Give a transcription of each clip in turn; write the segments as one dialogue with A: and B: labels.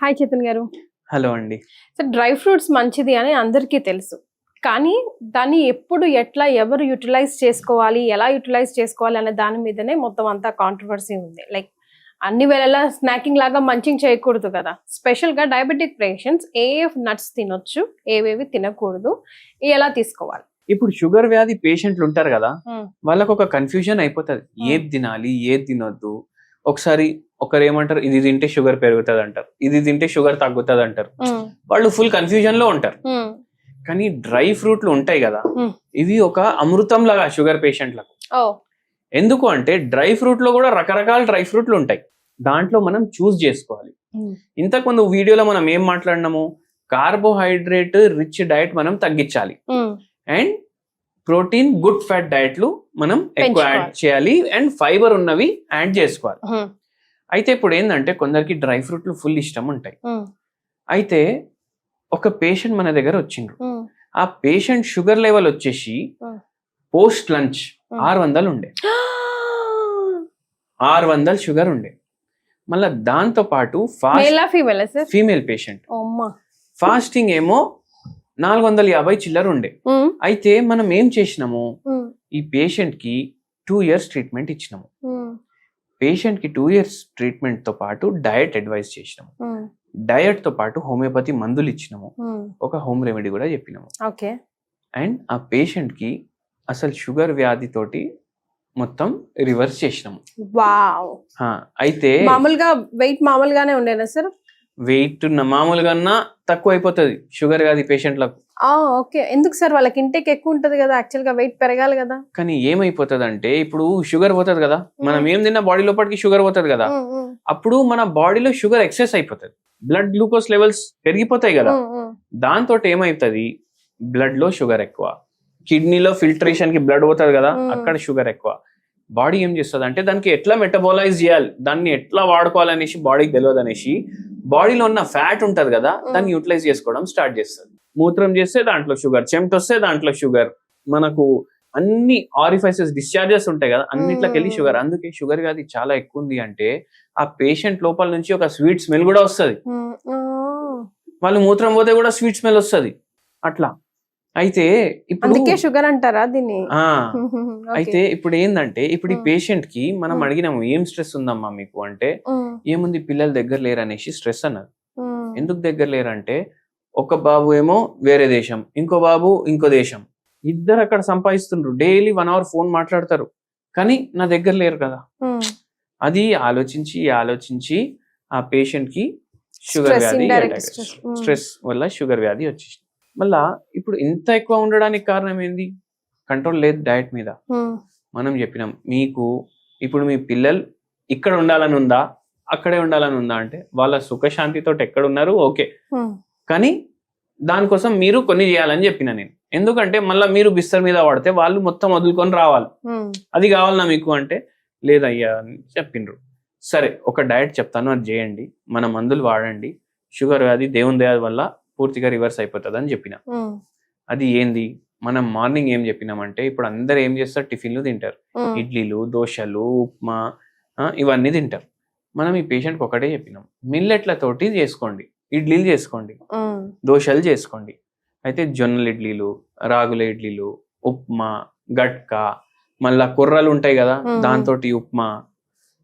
A: Hi Chetan గారు.
B: Hello అండి.
A: Sir, dry fruits మంచిది అని అందరికీ తెలుసు. కానీ దాన్ని ఎప్పుడు ఎట్లా ఎవరు యూటిలైజ్ చేసుకోవాలి, ఎలా యూటిలైజ్ చేసుకోవాలి అనే దాని మీదనే మొత్తం అంతా కాంట్రవర్సీ ఉంది. లైక్ అన్ని వేళలా స్నాకింగ్ లాగా మంచింగ్ చేయకూడదు కదా. స్పెషల్ గా డయాబెటిక్ పేషెంట్స్ ఏ నట్స్ తినొచ్చు, ఏవేవి తినకూడదు, ఎలా తీసుకోవాలి?
B: ఇప్పుడు షుగర్ వ్యాధి పేషెంట్లు ఉంటారు కదా, వాళ్ళకు ఒక కన్ఫ్యూజన్ అయిపోతుంది. ఏది తినాలి, ఏది తినొద్దు. ఒకసారి ఒకరు ఏమంటారు, ఇది తింటే షుగర్ పెరుగుతుంది అంటారు, ఇది తింటే షుగర్ తగ్గుతుంది అంటారు. వాళ్ళు ఫుల్ కన్ఫ్యూజన్ లో ఉంటారు. కానీ డ్రై ఫ్రూట్లు ఉంటాయి కదా, ఇవి ఒక అమృతం లాగా షుగర్ పేషెంట్లకు. ఎందుకు అంటే డ్రై ఫ్రూట్ లో కూడా రకరకాల డ్రై ఫ్రూట్లు ఉంటాయి. దాంట్లో మనం చూస్ చేసుకోవాలి. ఇంతకుముందు వీడియోలో మనం ఏం మాట్లాడినాము, కార్బోహైడ్రేట్ రిచ్ డైట్ మనం తగ్గించాలి అండ్ ప్రోటీన్ గుడ్ ఫ్యాట్ డైట్లు మనం ఎక్కువ యాడ్ చేయాలి అండ్ ఫైబర్ ఉన్నవి యాడ్ చేసుకోవాలి. అయితే ఇప్పుడు ఏంటంటే కొందరికి డ్రై ఫ్రూట్లు ఫుల్ ఇష్టం ఉంటాయి. అయితే ఒక పేషెంట్ మన దగ్గర వచ్చిండ్రు. ఆ పేషెంట్ షుగర్ లెవెల్ వచ్చేసి పోస్ట్ లంచ్ 600 ఉండే, 600 షుగర్ ఉండే. మళ్ళా దాంతో పాటు ఫీమేల్ పేషెంట్ ఫాస్టింగ్ ఏమో 450 చిల్లర ఉండే. అయితే మనం ఏం చేసినాము, ఈ పేషెంట్ కి 2 years ట్రీట్మెంట్ ఇచ్చినాము. పేషెంట్ కి 2 years ట్రీట్మెంట్ తో పాటు డయట్ అడ్వైస్ చేసినాము. డయట్ తో పాటు హోమియోపతి మందులు ఇచ్చినాము, ఒక హోమ్ రెమెడీ కూడా చెప్పినాము. అండ్ ఆ పేషెంట్ కి అసలు షుగర్ వ్యాధి తోటి మొత్తం రివర్స్ చేసినాము. అయితే
A: మామూలుగా వెయిట్ మామూలుగానే ఉండేనా సార్?
B: వెయిట్ మామూలుగా తక్కువ అయిపోతుంది షుగర్ వ్యాధి పేషెంట్లకు.
A: ఓకే, ఎందుకు సార్? వాళ్ళకి ఇంటేక్ ఎక్కువ ఉంటది కదా, యాక్చువల్ గా వెయిట్ పెరగాలి కదా.
B: కానీ ఏమైపోతుంది అంటే ఇప్పుడు షుగర్ పోతుంది కదా, మనం ఏం తిన్నా బాడీ లోపలికి షుగర్ పోతుంది కదా, అప్పుడు మన బాడీలో షుగర్ ఎక్సెస్ అయిపోతుంది, బ్లడ్ గ్లూకోజ్ లెవెల్స్ పెరిగిపోతాయి కదా. దాంతో ఏమైతుంది, బ్లడ్ లో షుగర్ ఎక్కువ, కిడ్నీలో ఫిల్టరేషన్ కి బ్లడ్ పోతుంది కదా, అక్కడ షుగర్ ఎక్కువ. బాడీ ఏం చేస్తుంది అంటే దానికి ఎట్లా మెటబాలైజ్ చేయాలి, దాన్ని ఎట్లా వాడుకోవాలనేసి బాడీకి తెలియదు అనేసి బాడీలో ఉన్న ఫ్యాట్ ఉంటది కదా, దాన్ని యూటిలైజ్ చేసుకోవడం స్టార్ట్ చేస్తుంది. మూత్రం చేస్తే దాంట్లో షుగర్, చెమట వస్తే దాంట్లో షుగర్, మనకు అన్ని ఆరిఫైసెస్ డిశ్చార్జెస్ ఉంటాయి కదా, అన్నిట్లోకి వెళ్ళి షుగర్. అందుకే షుగర్ వ్యాధి చాలా ఎక్కువ ఉంది అంటే ఆ పేషెంట్ లోపల నుంచి ఒక స్వీట్ స్మెల్ కూడా వస్తుంది. వాళ్ళు మూత్రం పోతే కూడా స్వీట్ స్మెల్ వస్తుంది అట్లా. అయితే ఇప్పుడు
A: షుగర్ అంటారా దీన్ని?
B: అయితే ఇప్పుడు ఏంటంటే ఇప్పుడు ఈ పేషెంట్ కి మనం అడిగినాము, ఏం స్ట్రెస్ ఉందమ్మా మీకు అంటే, ఏముంది పిల్లలు దగ్గర లేరు అనేసి స్ట్రెస్ అన్నారు. ఎందుకు దగ్గర లేరంటే, ఒక బాబు ఏమో వేరే దేశం, ఇంకో బాబు ఇంకో దేశం, ఇద్దరు అక్కడ సంపాదిస్తుండ్రు, డైలీ 1 hour ఫోన్ మాట్లాడతారు, కానీ నా దగ్గర లేరు కదా. అది ఆలోచించి ఆ పేషెంట్ కి షుగర్ వ్యాధి, స్ట్రెస్ వల్ల షుగర్ వ్యాధి వచ్చేసి. మళ్ళా ఇప్పుడు ఇంత ఎక్కువ ఉండడానికి కారణం ఏంది, కంట్రోల్ లేదు డయట్ మీద. మనం చెప్పినాం మీకు, ఇప్పుడు మీ పిల్లలు ఇక్కడ ఉండాలని ఉందా, అక్కడే ఉండాలని ఉందా అంటే వాళ్ళ సుఖశాంతితో ఎక్కడ ఉన్నారు ఓకే, కానీ దానికోసం మీరు కొన్ని చేయాలని చెప్పిన నేను. ఎందుకంటే మళ్ళీ మీరు బిస్తర్ మీద పడితే వాళ్ళు మొత్తం వదులుకొని రావాలి, అది కావాలన్నా మీకు అంటే లేదయ్యా అని చెప్పిండ్రు. సరే ఒక డయట్ చెప్తాను, అది చేయండి, మన మందులు వాడండి, షుగర్ వ్యాధి దేవుని దయ వల్ల పూర్తిగా రివర్స్ అయిపోతుంది అని చెప్పిన. అది ఏంది, మనం మార్నింగ్ ఏం చెప్పినామంటే, ఇప్పుడు అందరు ఏం చేస్తారు, టిఫిన్లు తింటారు, ఇడ్లీలు, దోశలు, ఉప్మా, ఇవన్నీ తింటారు. మనం ఈ పేషెంట్కి ఒకటే చెప్పినాం, మిల్లెట్లతోటి చేసుకోండి, ఇడ్లీలు చేసుకోండి, దోశలు చేసుకోండి. అయితే జొన్నల ఇడ్లీలు, రాగుల ఇడ్లీలు, ఉప్మా, గట్కా, మళ్ళా కుర్రలు ఉంటాయి కదా దాంతో ఉప్మా,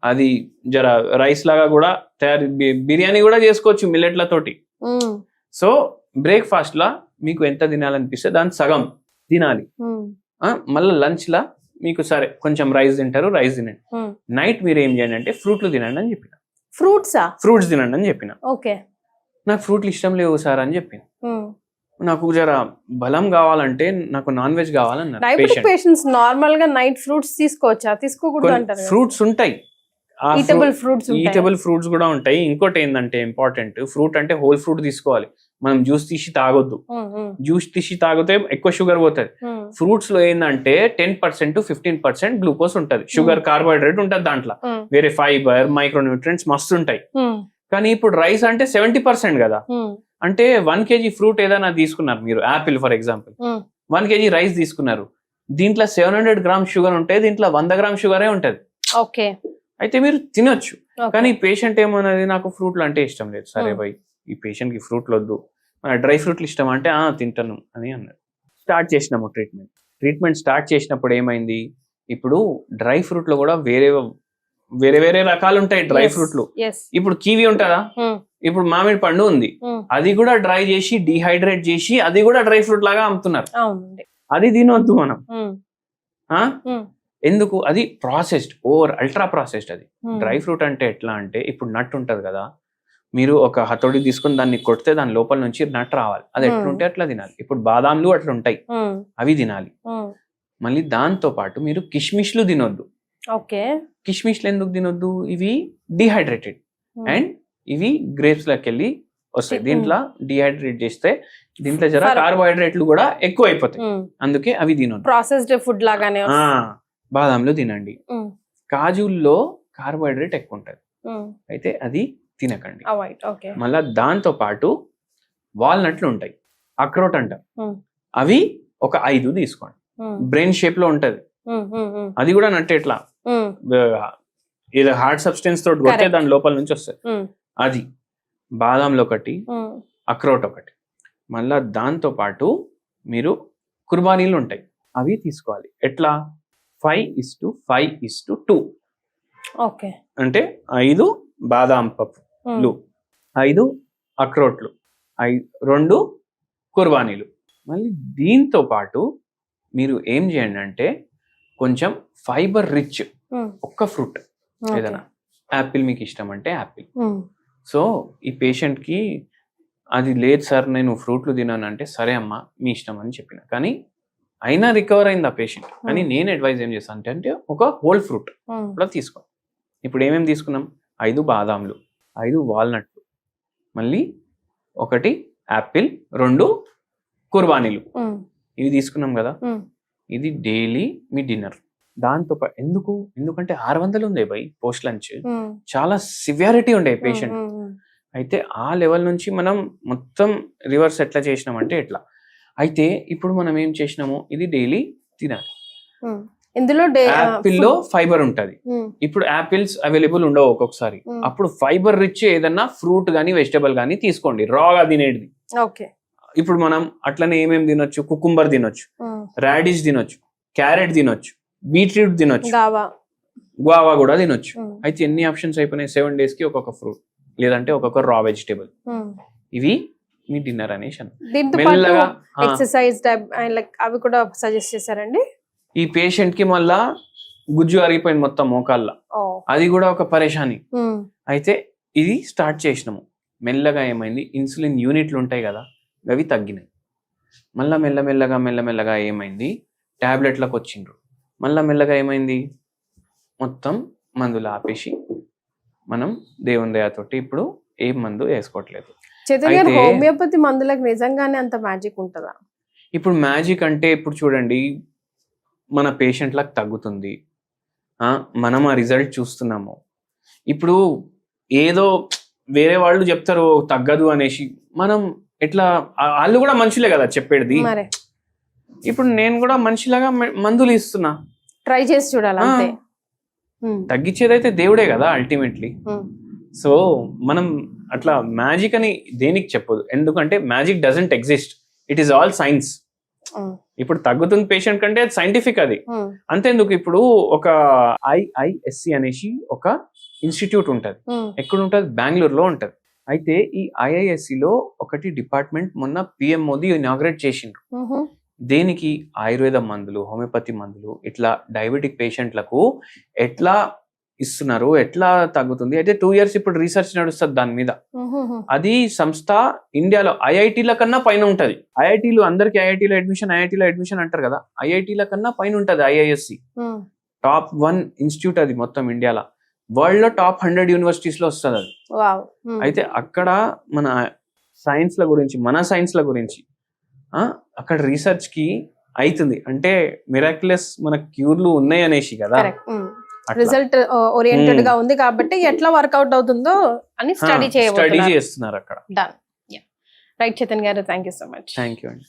B: అది జర రైస్ లాగా కూడా బిర్యానీ కూడా చేసుకోవచ్చు మిల్లెట్లతోటి. సో బ్రేక్ఫాస్ట్ లా మీకు ఎంత తినాలనిపిస్తే దాని సగం తినాలి. మళ్ళీ లంచ్ లా మీకు సరే కొంచెం రైస్ తింటారు, రైస్ తినండి. నైట్ మీరు ఏం చేయండి అంటే ఫ్రూట్లు తినండి అని చెప్పిన. ఫ్రూట్స్ తినండి అని చెప్పిన. నాకు ఫ్రూట్లు ఇష్టం లేవు సార్ అని చెప్పిన. నాకు జర బలం కావాలంటే నాకు నాన్ వెజ్ కావాలన్నారు.
A: నార్మల్ గా నైట్ ఫ్రూట్స్ తీసుకోవచ్చా, తీసుకోకూడదు అంటారు? ఫ్రూట్స్
B: ఉంటాయి, ఈటబుల్ ఫ్రూట్స్ కూడా ఉంటాయి. ఇంకోటి ఏంటంటే ఇంపార్టెంట్, ఫ్రూట్ అంటే హోల్ ఫ్రూట్ తీసుకోవాలి. మనం జ్యూస్ తీసి తాగొద్దు, జ్యూస్ తీసి తాగితే ఎక్కువ షుగర్ పోతుంది. ఫ్రూట్స్ లో ఏంటంటే 10% to 15% గ్లూకోజ్ ఉంటది, షుగర్ కార్బోహైడ్రేట్ ఉంటది దాంట్లో, వేరే ఫైబర్, మైక్రోన్యూట్రియంట్స్ మస్తు ఉంటాయి. కానీ ఇప్పుడు రైస్ అంటే 70% కదా, అంటే 1 kg ఫ్రూట్ ఏదైనా తీసుకున్నారు మీరు, Apple for example 1 kg rice తీసుకున్నారు, దీంట్లో 700 grams షుగర్ ఉంటే దీంట్లో 100 grams షుగరే ఉంటది. అయితే మీరు తినొచ్చు. కానీ పేషెంట్ ఏమన్నది నాకు ఫ్రూట్లు అంటే ఇష్టం లేదు. సరే భయ్ ఈ పేషెంట్ కి ఫ్రూట్లు వద్దు, డ్రై ఫ్రూట్లు ఇష్టం అంటే తింటాను అని అన్నారు. స్టార్ట్ చేసినాము ట్రీట్మెంట్ స్టార్ట్ చేసినప్పుడు ఏమైంది, ఇప్పుడు డ్రై ఫ్రూట్ లో కూడా వేరే వేరే రకాలు ఉంటాయి డ్రై ఫ్రూట్లు. ఇప్పుడు కివి ఉంటుందా, ఇప్పుడు మామిడి పండు ఉంది, అది కూడా డ్రై చేసి డిహైడ్రేట్ చేసి అది కూడా డ్రై ఫ్రూట్ లాగా అమ్ముతున్నారు. అది తినొద్దు మనం. ఎందుకు, అది ప్రాసెస్డ్, అల్ట్రా ప్రాసెస్డ్. అది డ్రై ఫ్రూట్ అంటే ఎట్లా అంటే, ఇప్పుడు నట్ ఉంటది కదా, మీరు ఒక హతోడి తీసుకుని దాన్ని కొడితే దాని లోపల నుంచి నట్ రావాలి, అది ఎట్లుంటే అట్లా తినాలి. ఇప్పుడు బాదాంలు అట్లా ఉంటాయి, అవి తినాలి. మళ్ళీ దాంతో పాటు మీరు కిష్మిష్లు తినొద్దు. కిష్మిష్లు ఎందుకు తినొద్దు, ఇవి డిహైడ్రేటెడ్ అండ్ ఇవి గ్రేప్స్ లకి వెళ్ళి వస్తాయి. దీంట్లో డిహైడ్రేట్ చేస్తే దీంట్లో జర కార్బోహైడ్రేట్లు కూడా ఎక్కువ అయిపోతాయి, అందుకే అవి తినొద్దు.
A: ప్రాసెస్డ్ ఫుడ్ లాగానే.
B: బాదాంలు తినండి. కాజుల్లో కార్బోహైడ్రేట్ ఎక్కువ ఉంటది, అయితే అది తినకండి. మళ్ళా దాంతో పాటు వాల్నట్లు ఉంటాయి, అక్రోట్ అంటాం, అవి ఒక 5 తీసుకోండి. బ్రెయిన్ షేప్ లో ఉంటది, అది కూడా నట్టు ఎట్లా ఏదో హార్డ్ సబ్స్టెన్స్ తోటి కొట్టే దాని లోపల నుంచి వస్తుంది. అది బాదాంలో ఒకటి, అక్రోట్ ఒకటి. మళ్ళా దాంతో పాటు మీరు కుర్బానీలు ఉంటాయి, అవి తీసుకోవాలి. ఎట్లా 5:5:2 అంటే 5 బాదాం పప్పులు, 5 అక్రోట్లు, 2 కుర్బానీలు. మళ్ళీ దీంతో పాటు మీరు ఏం చేయండి అంటే కొంచెం ఫైబర్ రిచ్ ఒక్క ఫ్రూట్ ఏదైనా, యాపిల్ మీకు ఇష్టం అంటే యాపిల్. సో ఈ పేషెంట్ కి అది లేదు సార్ నేను ఫ్రూట్లు తినాను అంటే, సరే అమ్మా మీ ఇష్టం అని చెప్పిన, కానీ అయినా రికవర్ అయింది ఆ పేషెంట్. కానీ నేను అడ్వైజ్ ఏం చేస్తాను అంటే ఒక హోల్ ఫ్రూట్ కూడా తీసుకో. ఇప్పుడు ఏమేమి తీసుకున్నాం, 5 బాదాంలు, 5 వాల్నట్లు, మళ్ళీ 1 యాపిల్, 2 కుర్బానీలు, ఇవి తీసుకున్నాం కదా. ఇది డైలీ మీ డిన్నర్. దాంతో ఎందుకంటే 600 ఉండే బై పోస్ట్ లంచ్, చాలా సివియారిటీ ఉండే పేషెంట్. అయితే ఆ లెవెల్ నుంచి మనం మొత్తం రివర్స్ ఎట్లా చేసినామంటే ఎట్లా, అయితే ఇప్పుడు మనం ఏం చేసినాము, ఇది డైలీ తినాలి.
A: ఇందులో
B: యాపిల్ లో ఫైబర్ ఉంటది. ఇప్పుడు యాపిల్స్ అవైలబుల్ ఉండవు ఒక్కొక్కసారి, అప్పుడు ఫైబర్ రిచ్ ఏదన్నా ఫ్రూట్ గానీ వెజిటబుల్ గానీ తీసుకోండి, రాగా తినేది. ఇప్పుడు మనం అట్లనే ఏమేమి తినొచ్చు, కుకుంబర్ తినొచ్చు, రాడిష్ తినొచ్చు, క్యారెట్ తినొచ్చు, బీట్రూట్ తినొచ్చు, గువావా కూడా తినొచ్చు. అయితే ఎన్ని ఆప్షన్స్ అయిపోయినాయి, 7 days కి ఒక్కొక్క ఫ్రూట్, లేదంటే ఒక్కొక్క రా వెజిటేబుల్. ఇవి మీ డిన్నర్ అనేసి మెల్లగా.
A: ఎక్సర్సైజ్ అవి కూడా సజెస్ట్ చేశారండి.
B: ఈ పేషెంట్ కి మళ్ళా గుజ్జు అరిగిపోయింది మొత్తం మోకాళ్ళ, అది కూడా ఒక పరేషాని. అయితే ఇది స్టార్ట్ చేసినాము. మెల్లగా ఏమైంది, ఇన్సులిన్ యూనిట్లు ఉంటాయి కదా అవి తగ్గినాయి. మళ్ళా మెల్లమెల్లగా ఏమైంది, టాబ్లెట్లకు వచ్చిండ్రు. మళ్ళా మెల్లగా ఏమైంది, మొత్తం మందులు ఆపేసి మనం దేవుని దయతోటి ఇప్పుడు ఏ మందు వేసుకోవట్లేదు.
A: హోమియోపతి మందులకు నిజంగానే అంత మ్యాజిక్ ఉంటుందా?
B: ఇప్పుడు మ్యాజిక్ అంటే ఇప్పుడు చూడండి, మన పేషెంట్లకు తగ్గుతుంది, మనం ఆ రిజల్ట్ చూస్తున్నాము. ఇప్పుడు ఏదో వేరే వాళ్ళు చెప్తారు తగ్గదు అనేసి, మనం ఎట్లా, వాళ్ళు కూడా మనుషులే కదా చెప్పేది. ఇప్పుడు నేను కూడా మనిషిలాగా మందులు ఇస్తున్నా,
A: ట్రై చేసి చూడాలి.
B: తగ్గించేదైతే దేవుడే కదా అల్టిమేట్లీ. సో మనం అట్లా మ్యాజిక్ అని దేనికి చెప్పదు, ఎందుకంటే magic doesn't exist, it is all science. ఇప్పుడు తగ్గుతుంది పేషెంట్ కంటే అది సైంటిఫిక్. అది అంతేందుకు, ఇప్పుడు ఒక IISC అనేసి ఒక ఇన్స్టిట్యూట్ ఉంటది, ఎక్కడ ఉంటది, బెంగళూరులో ఉంటది. అయితే ఈ IISC లో ఒకటి డిపార్ట్మెంట్ మొన్న PM మోదీ ఇనాగ్రేట్ చేసిండ్రు. దేనికి, ఆయుర్వేద మందులు, హోమియోపతి మందులు, ఇట్లా డయాబెటిక్ పేషెంట్లకు ఎట్లా ఇస్తున్నారు, ఎట్లా తగ్గుతుంది. అయితే 2 years ఇప్పుడు రీసెర్చ్ నడుస్తుంది దాని మీద. అది సంస్థ ఇండియాలో IITల కన్నా పైన ఉంటది. ఐఐటీలు అందరికి ఐఐటీలో అడ్మిషన్ అంటారు కదా, IITల కన్నా పైన ఉంటది IISC. టాప్ 1 ఇన్స్టిట్యూట్ అది మొత్తం ఇండియాలో. వరల్డ్ లో టాప్ 100 యూనివర్సిటీస్ లో వస్తుంది అది. అయితే అక్కడ మన సైన్స్ల గురించి అక్కడ రీసెర్చ్ కి అవుతుంది. అంటే మిరాక్యులస్ మన క్యూర్లు ఉన్నాయి అనేసి కదా,
A: రిజల్ట్ ఓరియంటెడ్ గా ఉంది కాబట్టి ఎట్లా వర్కౌట్ అవుతుందో అని స్టడీ చేస్తున్నారు అక్కడ. డన్. రైట్ చైతన్య గారు, thank you so much.
B: Thank you అండి.